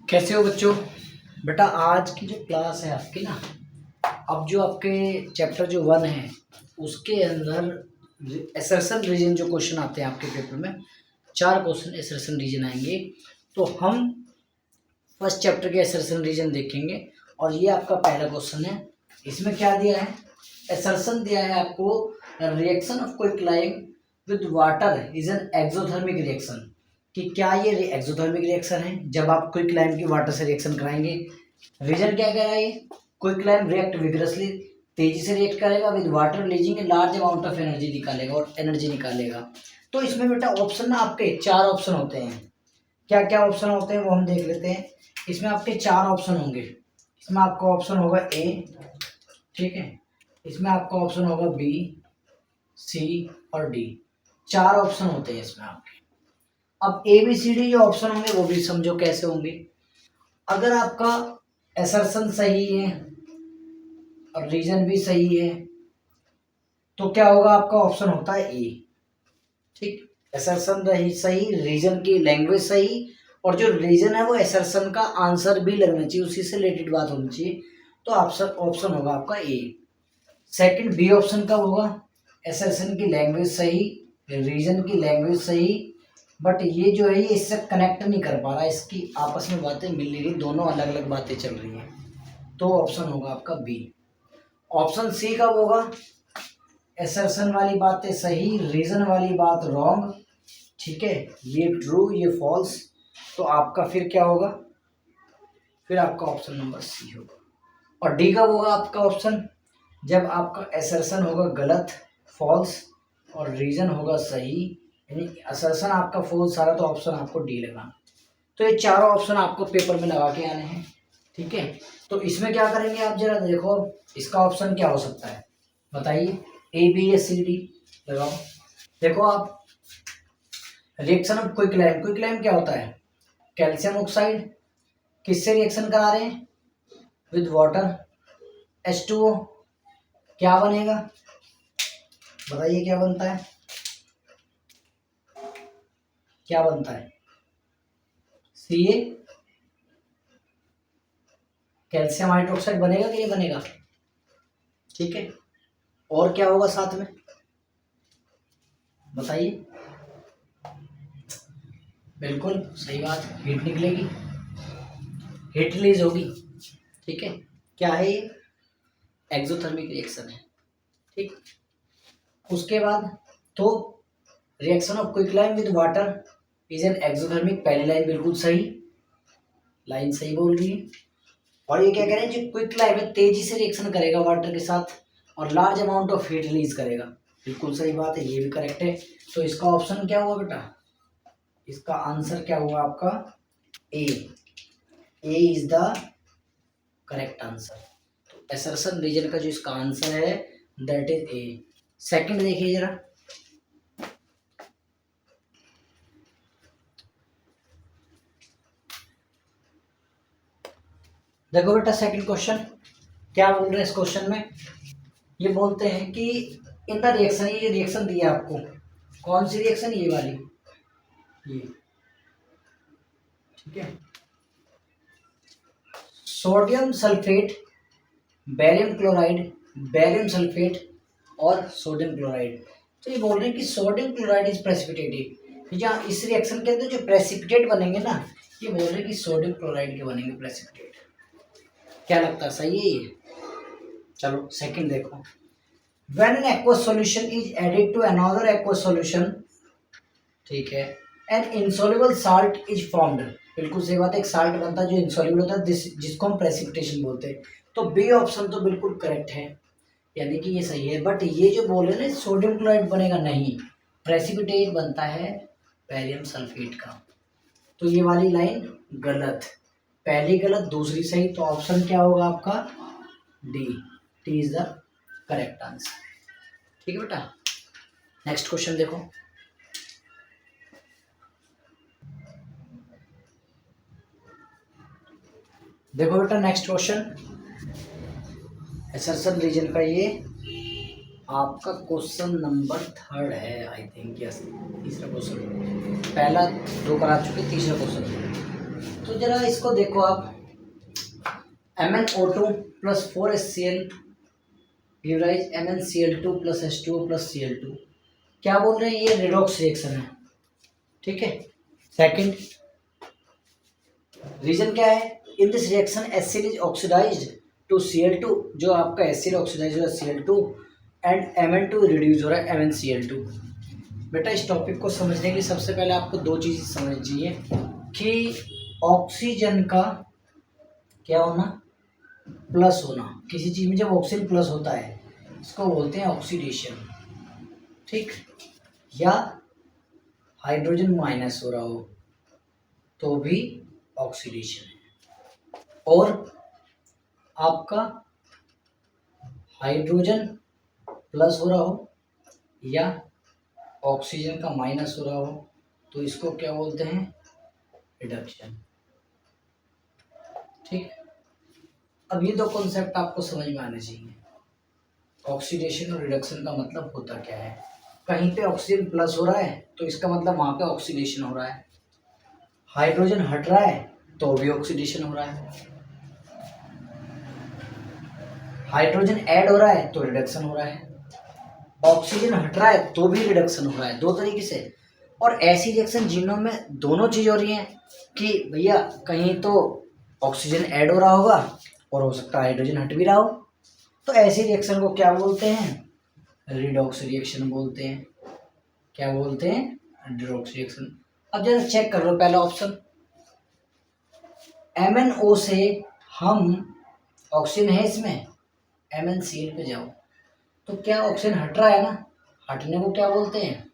कैसे हो बच्चों। बेटा आज की जो क्लास है आपकी ना, अब जो आपके चैप्टर जो 1 है उसके अंदर एसर्शन रीजन जो क्वेश्चन आते हैं आपके पेपर में, 4 क्वेश्चन एसर्शन रीजन आएंगे। तो हम फर्स्ट चैप्टर के एसर्शन रीजन देखेंगे और ये आपका पहला क्वेश्चन है। इसमें क्या दिया है, एसर्शन दिया है आपको, reaction of quicklime with water is an exothermic reaction, कि क्या ये एक्सोथर्मिक रिएक्शन है जब आप क्विकलाइम की वाटर से रिएक्शन कराएंगे। रीजन क्या कह रहा है, क्विकलाइम रिएक्ट विग्रसली, तेजी से रिएक्ट करेगा with water releasing a large amount of energy, निकालेगा और एनर्जी निकालेगा। तो इसमें बेटा ऑप्शन ना आपके 4 ऑप्शन होते हैं। क्या क्या ऑप्शन होते हैं वो हम देख लेते हैं। इसमें आपके 4 ऑप्शन होंगे। इसमें आपका ऑप्शन होगा ए, ठीक है, इसमें आपका ऑप्शन होगा बी, सी और डी। 4 ऑप्शन होते हैं इसमें आपके। अब ए बी सी डी जो ऑप्शन होंगे वो भी समझो कैसे होंगे। अगर आपका एसर्शन सही है और रीजन भी सही है तो क्या होगा, आपका ऑप्शन होता है ए। ठीक, एसर्शन रही सही, रीजन की लैंग्वेज सही, और जो रीजन है वो एसर्शन का आंसर भी लगना चाहिए, उसी से रिलेटेड बात होनी चाहिए। तो ऑप्शन होगा आपका ए। सेकंड बी ऑप्शन का होगा, एसर्शन की लैंग्वेज सही, रीजन की लैंग्वेज सही, बट ये जो है ये इससे कनेक्ट नहीं कर पा रहा, इसकी आपस में बातें मिल नहीं रही, दोनों अलग अलग बातें चल रही हैं। तो ऑप्शन होगा आपका बी। ऑप्शन सी का होगा, एसर्शन वाली बातें सही, रीजन वाली बात रॉन्ग, ठीक है, ये ट्रू ये फॉल्स। तो आपका फिर क्या होगा, फिर आपका ऑप्शन नंबर सी होगा। और डी का होगा आपका ऑप्शन, जब आपका एसर्शन होगा गलत फॉल्स और रीजन होगा सही, यानी असर्शन आपका फॉल्स सारा, तो ऑप्शन आपको डी लगाना। तो ये चारों ऑप्शन आपको पेपर में लगा के आने हैं, ठीक है। तो इसमें क्या करेंगे आप जरा देखो, इसका ऑप्शन क्या हो सकता है बताइए, ए बी या सी डी लगाओ। देखो आप, रिएक्शन ऑफ क्विकलाइम, क्विकलाइम क्या होता है, कैल्शियम ऑक्साइड किससे रिएक्शन करा रहे हैं, विद वाटर H2O, क्या बनेगा बताइए, क्या बनता है, क्या बनता है, Ca, कैल्शियम हाइड्रोक्साइड बनेगा कि नहीं बनेगा, ठीक है। और क्या होगा साथ में बताइए, बिल्कुल सही बात, हीट निकलेगी, हीट रिलीज होगी, ठीक है। क्या है ये, एक्सोथर्मिक रिएक्शन है, ठीक। उसके बाद तो reaction of quicklime with water is an exothermic, पहली लाइन बिल्कुल सही, लाइन सही बोल रही है। और ये क्या कह रहे हैं, जो क्विकलाइम है तेजी से रिएक्शन करेगा वाटर के साथ और large amount of heat release करेगा, बिल्कुल सही बात है, ये भी करेक्ट है। तो इसका ऑप्शन क्या हुआ बेटा, इसका आंसर क्या हुआ आपका ए, ए इज द करेक्ट आंसर। तो एसर्शन रीजन का जो इसका आंसर है दैट इज ए। सेकंड देखिए जरा, देखो बेटा सेकंड क्वेश्चन क्या बोल रहे हैं इस क्वेश्चन में, ये बोलते हैं कि इन द रिएक्शन, ये रिएक्शन दिया आपको, कौन सी रिएक्शन, ये वाली, ये, ठीक है, sodium sulphate, barium chloride, barium sulphate और सोडियम क्लोराइड। तो ये बोल रहे हैं कि सोडियम क्लोराइड इज प्रेसिपिटेटेड, जहाँ इस रिएक्शन के अंदर जो प्रेसिपिटेट बनेंगे ना, ये बोल रहे हैं कि सोडियम क्लोराइड के बनेंगे प्रेसिपिटेट। क्या लगता है सही है ये, चलो सेकंड देखो, when an aqueous solution is added to another aqueous solution, ठीक है, an insoluble salt is formed, बिल्कुल सही बात है, एक साल्ट बनता है जो इनसॉल्युबल होता है, जिसको हम प्रेसिपिटेशन बोलते हैं। तो बी ऑप्शन तो बिल्कुल करेक्ट है, यानी कि ये सही है। बट ये जो बोले ना सोडियम क्लोराइड बनेगा, नहीं, प्रेसिपिटेट बनता है बेरियम सल्फेट का। तो ये वाली लाइन गलत, पहली गलत दूसरी सही, तो ऑप्शन क्या होगा आपका D, T is the correct answer, ठीक है बेटा। नेक्स्ट क्वेश्चन देखो, देखो बेटा नेक्स्ट क्वेश्चन, एसर्शन रीजन का ये आपका क्वेश्चन नंबर 3 है, आई थिंक यस, तीसरा क्वेश्चन, पहला 2 करा चुके, तीसरा क्वेश्चन। तो जरा इसको देखो आप, MnO2 plus 4HCl give rise MnCl2 plus H2O plus Cl2। क्या बोल रहे हैं, ये रिडॉक्स रिएक्शन है, ठीक है। सेकंड रीजन क्या है, in this reaction HCl is oxidised to Cl2, जो आपका HCl ऑक्सीडाइज हो रहा है Cl2 एंड Mn2 रिड्यूस हो रहा है MnCl2। बेटा इस टॉपिक को समझने के लिए सबसे पहले आपको दो चीज़ समझनी चाहिए कि ऑक्सीजन का क्या होना, प्लस होना। किसी चीज़ में जब ऑक्सीजन प्लस होता है इसको बोलते हैं ऑक्सीडेशन, ठीक। या हाइड्रोजन माइनस हो रहा हो तो भी ऑक्सीडेशन है। और आपका हाइड्रोजन प्लस हो रहा हो या ऑक्सीजन का माइनस हो रहा हो तो इसको क्या बोलते हैं, रिडक्शन, ठीक। अब ये दो कॉन्सेप्ट आपको समझ में आने चाहिए, ऑक्सीडेशन और रिडक्शन का मतलब होता क्या है। कहीं पे ऑक्सीजन प्लस हो रहा है तो इसका मतलब वहाँ पे ऑक्सीडेशन हो रहा है, हाइड्रोजन हट रहा है तो भी ऑक्सीडेशन हो रहा है, हाइड्रोजन ऐड हो रहा है तो रिडक्शन हो रहा है, ऑक्सीजन हट रहा है तो भी रिडक्शन हो रहा है, दो तरीके से। और ऐसी रिएक्शन जिनमें दोनों चीज़ हो रही हैं कि भैया कहीं तो ऑक्सीजन ऐड हो रहा होगा और हो सकता है हाइड्रोजन हट भी रहा हो, तो ऐसी रिएक्शन को क्या बोलते हैं, रिडॉक्स रिएक्शन बोलते हैं। क्या बोलते हैं, रिडॉक्स रिएक्शन। अब जरा चेक कर लो पहला ऑप्शन, MnO से हम, ऑक्सीजन है इसमें, MnCl पे जाओ तो क्या ऑक्सीजन हट रहा है ना, हटने को क्या बोलते हैं,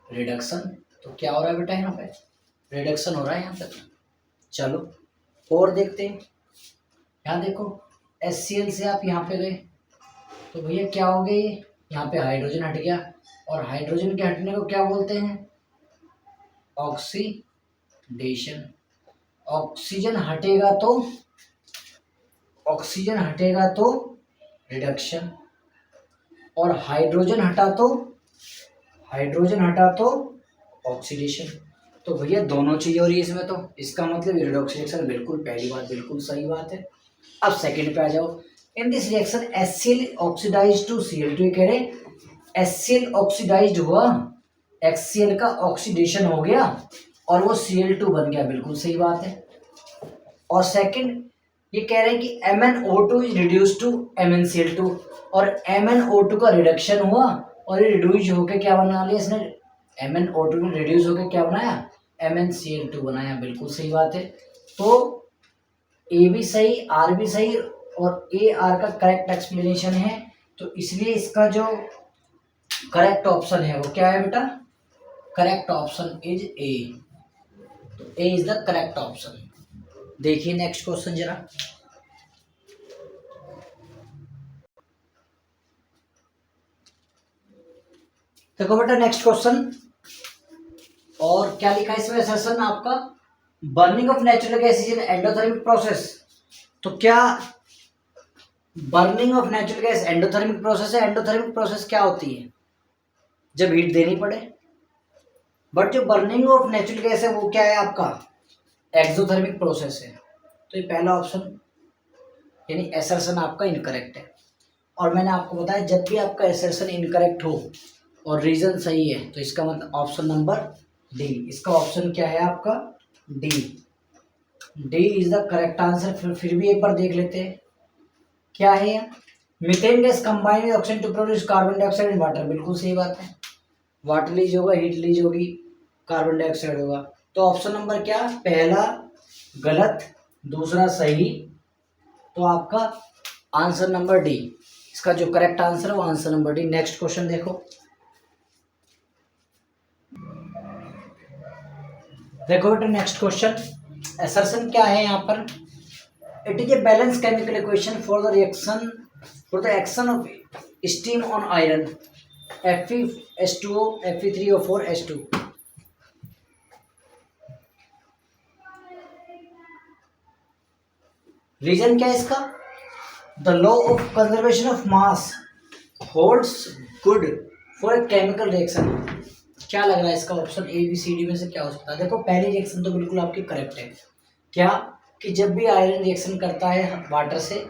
रिडक्शन। तो क्या हो रहा है बेटा, यहाँ पे रिडक्शन हो रहा है यहाँ पे। चलो और देखते हैं, यहाँ देखो HCl से आप यहाँ पे गए तो भैया क्या हो गया, ये यहाँ पे हाइड्रोजन हट गया, और हाइड्रोजन के हटने को क्या बोलते हैं, ऑक्सीडेशन। ऑक्सीजन हटेगा तो रिडक्शन, और हाइड्रोजन हटा तो ऑक्सीडेशन। तो भैया दोनों चीज़ हो रही है इसमें, तो इसका मतलब रिडॉक्स रिएक्शन, बिल्कुल पहली बात बिल्कुल सही बात है। अब सेकंड पे आ जाओ, in this reaction HCl oxidise to Cl2, कह रहे HCl ऑक्सीडाइज हुआ, HCl का ऑक्सीडेशन हो गया और वो Cl2 बन गया, बिल्कुल सही बात है। और सेकंड ये कह रहे हैं कि MnO2 is reduce to MnCl2, और MnO2 का रिडक्शन हुआ और ये रिड्यूस होकर क्या बना लिया इसने, MnO2 ने रिड्यूस होकर क्या बनाया, MnCl2 बनाया, बिल्कुल सही बात है। तो ए भी सही, आर भी सही, और ए आर का करेक्ट एक्सप्लेनेशन है, तो इसलिए इसका जो करेक्ट ऑप्शन है वो क्या है बेटा, करेक्ट ऑप्शन इज ए। तो ए इज द करेक्ट ऑप्शन। देखिए नेक्स्ट क्वेश्चन जरा, देखो बेटा नेक्स्ट क्वेश्चन, और क्या लिखा है इसमें सेशन आपका, burning of natural gas is an endothermic process. तो क्या burning of natural gas endothermic process है। एंडोथर्मिक प्रोसेस क्या होती है, जब हीट देनी पड़े, बट जो बर्निंग ऑफ नेचुरल गैस है वो क्या है आपका, एक्सोथर्मिक प्रोसेस है। तो ये पहला ऑप्शन यानी एसर्शन आपका इनकरेक्ट है। और मैंने आपको बताया जब भी आपका एसर्शन इनकरेक्ट हो और रीजन सही है तो इसका मतलब ऑप्शन नंबर डी, इसका ऑप्शन क्या है आपका, D. D is the correct answer. फिर भी एक बार देख लेते हैं क्या है, methane gas combine with oxygen to produce carbon dioxide and water, बिल्कुल सही बात है। वाटर लीज होगा, हीट लीज होगी, कार्बन डाइऑक्साइड होगा। तो ऑप्शन नंबर क्या, पहला गलत, दूसरा सही, तो आपका आंसर नंबर डी, इसका जो करेक्ट आंसर है वो answer number D. Next question देखो, बेटा नेक्स्ट क्वेश्चन, असर्शन क्या है यहाँ पर, it is a balance chemical equation for the reaction for the action of steam on iron Fe(H2O) Fe3O4 H2। Reason क्या है इसका, the law of conservation of mass holds good for a chemical reaction. क्या लग रहा है इसका option A B C D में से क्या हो सकता है। देखो पहली रिएक्शन तो बिल्कुल आपकी करेक्ट है, क्या कि जब भी आयरन रिएक्शन करता है वाटर से,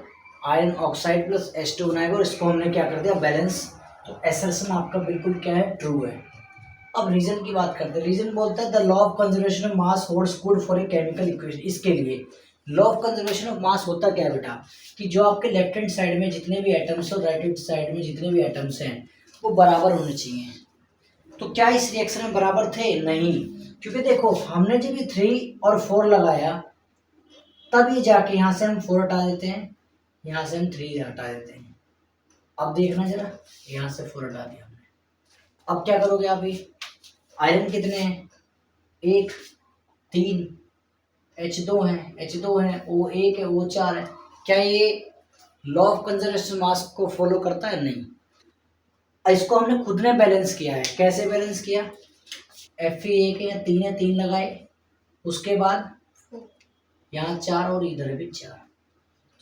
आयरन ऑक्साइड प्लस H2 बनाएगा, और इसको हमने क्या कर दिया, बैलेंस। तो असर्शन आपका बिल्कुल क्या है, ट्रू है। अब रीजन की बात करते हैं। रीजन बोलता है the law of conservation of mass holds good for a chemical equation. इसके लिए लॉ ऑफ कंजर्वेशन ऑफ मास होता क्या है बेटा, कि जो आपके लेफ्ट हैंड साइड में जितने भी एटम्स और राइट हैंड साइड में जितने भी एटम्स हैं वो बराबर होने चाहिए। तो क्या इस रिएक्शन में बराबर थे? नहीं, क्योंकि देखो हमने जब ये 3 और 4 लगाया तब ये जाके यहाँ से हम 4 हटा देते हैं, यहाँ से हम 3 हटा देते हैं। अब देखना जरा, यहाँ से 4 हटा दिया हमने। अब क्या करोगे आप? ये आयरन कितने हैं? 1, 3, H2 है, O1 है, O4 है। क्या ये लॉ ऑफ कंजर्वेशन मास को फॉलो करता है? नहीं। इसको हमने खुद ने बैलेंस किया है। कैसे बैलेंस किया? Fe 1 है या 3 है, 3 लगाए, उसके बाद यहाँ 4 और इधर भी 4।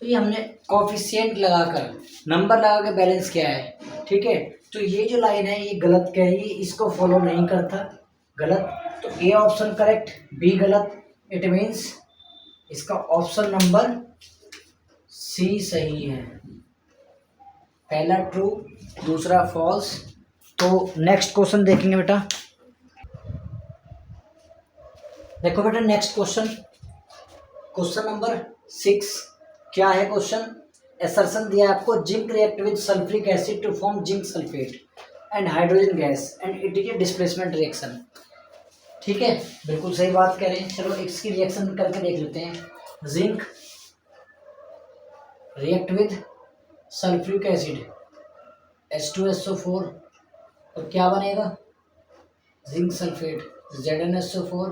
तो ये हमने कोफिशिएंट लगाकर, नंबर लगा के बैलेंस किया है। ठीक है, तो ये जो लाइन है ये गलत क्या है, ये इसको फॉलो नहीं करता, गलत। तो ए ऑप्शन करेक्ट, बी गलत। इट मीन्स इसका ऑप्शन नंबर सी सही है। पहला ट्रू, दूसरा फॉल्स। तो नेक्स्ट क्वेश्चन देखेंगे बेटा। देखो बेटा नेक्स्ट क्वेश्चन, क्वेश्चन नंबर 6। क्या है क्वेश्चन? असर्शन दिया है आपको, zinc react with sulphuric acid to form zinc sulphate and hydrogen gas and it is a displacement reaction. ठीक है, बिल्कुल सही बात कह रहे हैं। चलो इसकी रिएक्शन करके देख लेते हैं। Zinc react with sulphuric acid H2SO4, और क्या बनेगा? Zinc sulphate ZnSO4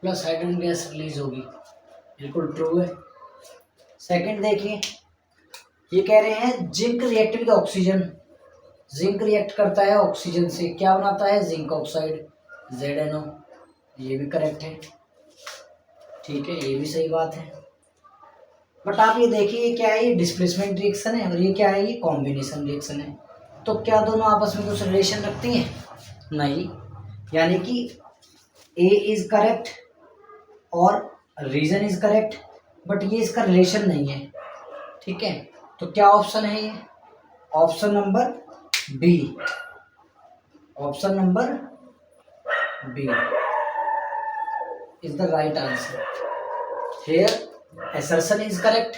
plus hydrogen gas release होगी। बिल्कुल ट्रू है। सेकंड देखिए, ये कह रहे हैं zinc react with oxygen. Zinc react करता है ऑक्सीजन से, क्या बनाता है? Zinc oxide ZnO। ये भी करेक्ट है। ठीक है, ये भी सही बात है। बट आप ये देखिए, ये क्या है? ये डिस्प्लेसमेंट रिएक्शन है, और ये क्या है? ये कॉम्बिनेशन रिएक्शन है। तो क्या दोनों आपस में कुछ रिलेशन रखती हैं? नहीं। यानी कि ए इज करेक्ट और रीजन इज करेक्ट, बट ये इसका रिलेशन नहीं है। ठीक है, तो क्या ऑप्शन है ये? Option number B. Option number B is the right answer. Here assertion is correct,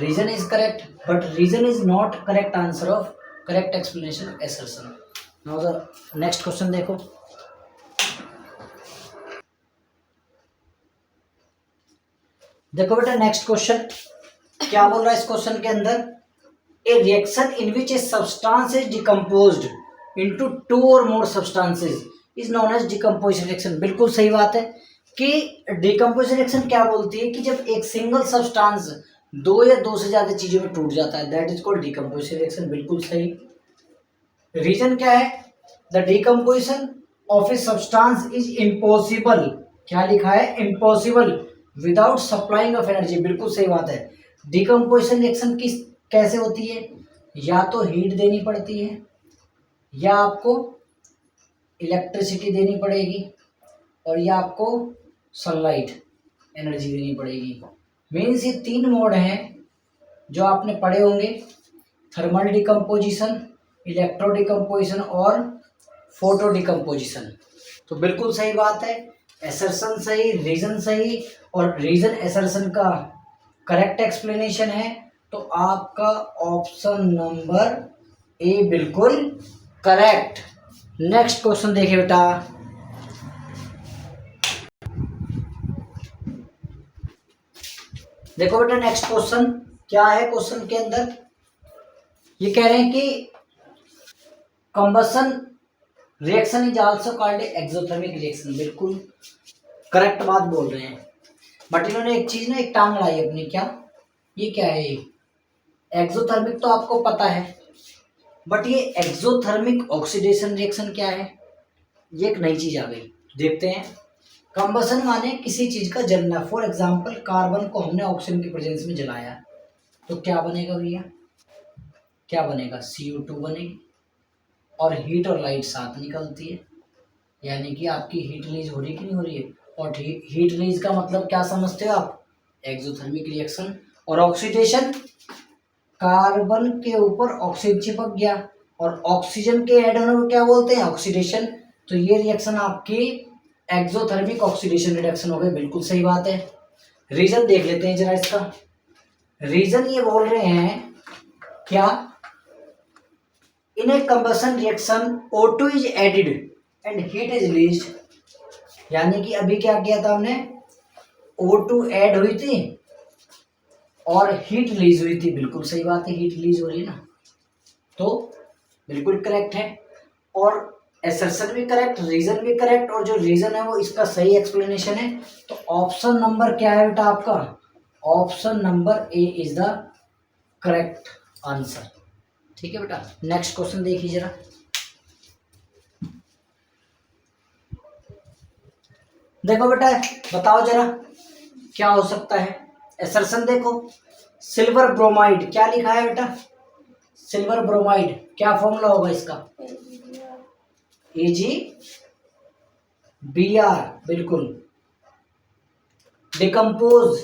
reason is correct, but reason is not correct answer of correct explanation of assertion. Now the next question देखो। देखो बेटा next question क्या बोल रहा है इस question के अंदर, a reaction in which a substance is decomposed into 2 or more substances is known as decomposition reaction. बिल्कुल सही बात है कि डिकम्पोजिशन रिएक्शन क्या बोलती है कि जब एक सिंगल सब्सटेंस 2 या 2 से ज्यादा चीजों में टूट जाता है, that is called decomposition reaction. बिल्कुल सही। रीजन क्या है? The decomposition of A substance is impossible. क्या लिखा है? Impossible without supplying of energy. बिल्कुल सही बात है। डिकम्पोजिशन रिएक्शन किस कैसे होती है? या तो हीट देनी पड़ती है, या आपको इलेक्ट्रिसिटी देनी पड़ेगी, और या आपको सनलाइट एनर्जी देनी पड़ेगी। मीन्स ये 3 मोड हैं जो आपने पढ़े होंगे, थर्मल डिकम्पोजिशन, इलेक्ट्रो डिकम्पोजिशन और फोटो डिकम्पोजिशन। तो बिल्कुल सही बात है, असर्शन सही, रीजन सही, और रीजन असर्शन का करेक्ट एक्सप्लेनेशन है। तो आपका ऑप्शन नंबर ए बिल्कुल करेक्ट। नेक्स्ट क्वेश्चन देखिए बेटा। देखो बेटा नेक्स्ट क्वेश्चन क्या है। क्वेश्चन के अंदर ये कह रहे हैं कि combustion reaction is also called exothermic reaction. बिल्कुल करेक्ट बात बोल रहे हैं। बट इन्होंने एक चीज ना, एक टांग लाई अपनी। क्या ये क्या है? ये एक्सोथर्मिक तो आपको पता है, बट ये एक्सोथर्मिक ऑक्सीडेशन रिएक्शन क्या है? ये एक नई चीज आ गई, देखते हैं। कंबसन माने किसी चीज का जलना। फॉर एग्जाम्पल कार्बन को हमने ऑक्सीजन की प्रेजेंस में जलाया, तो क्या बनेगा भैया? क्या बनेगा? CO2 बनेगी, और हीट और लाइट साथ निकलती है, यानी कि आपकी हीट रिलीज हो रही है कि नहीं हो रही है? और हीट रिलीज का मतलब क्या समझते हो आप? Exothermic reaction. और ऑक्सीडेशन, कार्बन के ऊपर ऑक्सीजन चिपक गया और ऑक्सीजन के ऐड होने को क्या बोलते हैं? ऑक्सीडेशन। तो ये रिएक्शन आपकी एक्सोथर्मिक ऑक्सीडेशन रिडक्शन हो गई, बिल्कुल सही बात है। रीजन देख लेते हैं जरा इसका। रीजन ये बोल रहे हैं क्या? In a combustion reaction O2 is added and heat is released. यानी कि अभी क्या किया था हमने? O2 ऐड हुई थी और हीट रिलीज हुई थी, बिल्कुल सही बात है, हीट रिलीज हो रही है ना, तो बिल्कुल करेक्ट है। और असर्शन भी करेक्ट, रीजन भी करेक्ट, और जो रीजन है वो इसका सही एक्सप्लेनेशन है। तो ऑप्शन नंबर क्या है बेटा आपका? Option number A is the correct answer. ठीक है बेटा, नेक्स्ट क्वेश्चन देखिए जरा। देखो बेटा, बताओ जरा क्या हो सकता है? असर्शन देखो, सिल्वर ब्रोमाइड, क्या लिखा है बेटा? सिल्वर ब्रोमाइड, क्या फॉर्मूला होगा इसका? AgBr, बिल्कुल। Decompose,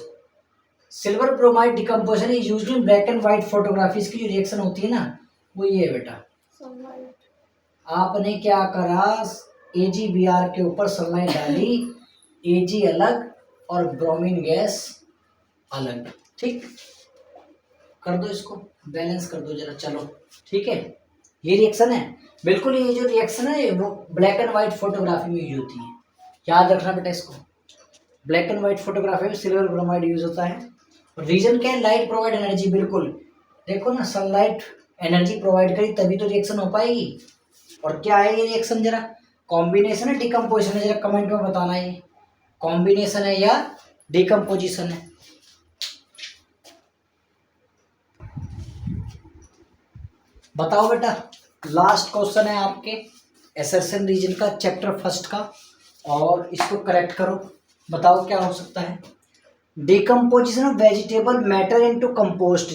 silver bromide डिकम्पोजन is used in black and white photography. इसकी जो रिएक्शन होती है ना, वो ये है बेटा। आपने क्या करा? AgBr के ऊपर सनलाइट डाली, Ag अलग और ब्रोमीन गैस अलग। ठीक, कर दो इसको, बैलेंस कर दो जरा, चलो ठीक है। ये रिएक्शन है, बिल्कुल ये जो रिएक्शन है वो ब्लैक एंड व्हाइट फोटोग्राफी में यूज होती है, याद रखना बेटा इसको। ब्लैक एंड व्हाइट फोटोग्राफी में सिल्वर ब्रोमाइड यूज होता है। रीजन क्या है? लाइट प्रोवाइड एनर्जी, बिल्कुल। देखो ना, सनलाइट एनर्जी प्रोवाइड करी तभी तो रिएक्शन हो पाएगी। और क्या है ये रिएक्शन? जरा कॉम्बिनेशन है डिकम्पोजिशन है? जरा कमेंट में बताना, ये कॉम्बिनेशन है या डिकम्पोजिशन है? बताओ बेटा। लास्ट क्वेश्चन है आपके असर्शन रीजन का, चैप्टर फर्स्ट का, और इसको करेक्ट करो। बताओ क्या हो सकता है? Decomposition of vegetable matter into compost.